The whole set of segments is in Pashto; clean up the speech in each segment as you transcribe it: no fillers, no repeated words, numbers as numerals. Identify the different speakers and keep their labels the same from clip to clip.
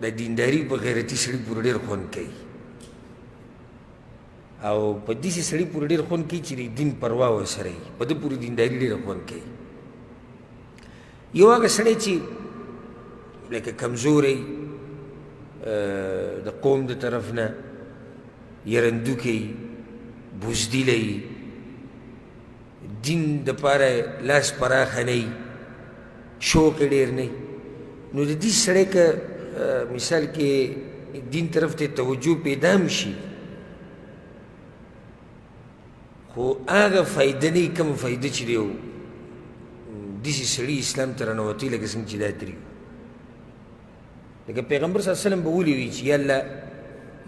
Speaker 1: د دینداري په غیرتي سړي پورې ډېر خوند کوي او په داسې سړي پورې ډېر خوند کوي چې د دین پروا ورسره وي په ده پورې دینداري ډېره خوند کوي یو هغه سړی چې لکه کمزوری د قوم د طرف نه یرندوکی بزدلی دین دپاره لاس پراخه نه وي شوق یې ډېر نه وي نو د دې سړی که مثال کې دین طرف ته توجه پیدا هم شي خو هغه فایده نه وي کومه فایده چې دی داسې سړي اسلام ته رانوتی لکه څنګه چې دا دري لکه پیغمبر صلی الله علیه وسلم به ولي وي چې یا الله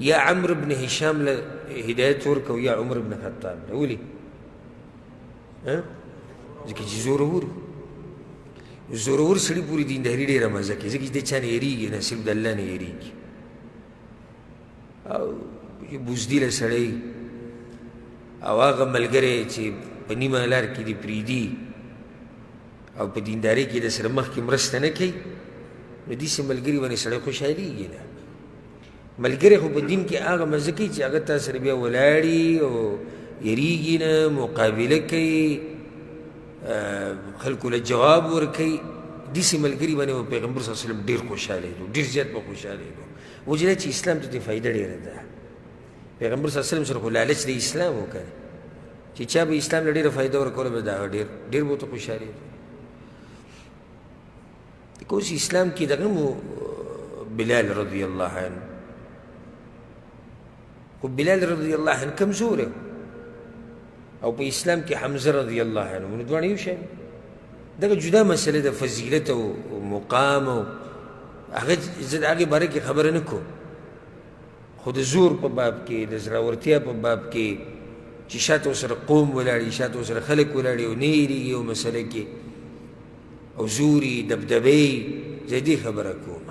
Speaker 1: یا عمرو بن هشام له هدایت ورکړه یا عمر بن خطاب له ولي ځکه چې زورور سړي پورې دینداري ډېره مزه کوي ځکه چې دی چا نه یېرېږي نه صرف د الله نه یېرېږي او بزدله سړی او هغه ملګری چې په نیمه لار کې دې پرېږدي او په دیندارۍ کې د سره مخکې مرسته نه کوي نو داسې ملګري باندې سړی خوشحالېږي نه ملګری خو په دین کې هغه مزه کوي چې هغه تا سره بیا ولاړي او یېرېږي نه مقابله کوي خلکو له جواب ورکوي داسې ملګري باندې به پیغمبر صلی الله علیه وسلم ډېر خوشحالېدو ډېر زیات به خوشحالېدو وجه دا چې اسلام ته دې فایده ډېره ده پیغمبر صلی الله علیه وسلم سره خو لالچ د اسلام وکړه چې چا به اسلام له ډېره فایده ورکوله به د هغه ډېر به ورته خوشحالېدو که اوس اسلام کې دغه مو بلال رضی الله عنه خو بلال رضی الله عنه کمزوری او په اسلام کې حمزه رضی الله عنه نو دواړه یو شی دغه جدا مسله د فضیلت او مقام او هغه زه د هغې باره کې خبره نه کوم خو د زور په باب کې د زړورتیا په باب کې چې شاته ورسره قوم ولاړي شاته ورسره خلک ولاړي او نه یېرېږي یو مسله کې او زوري دبدبې زه دې خبره کوم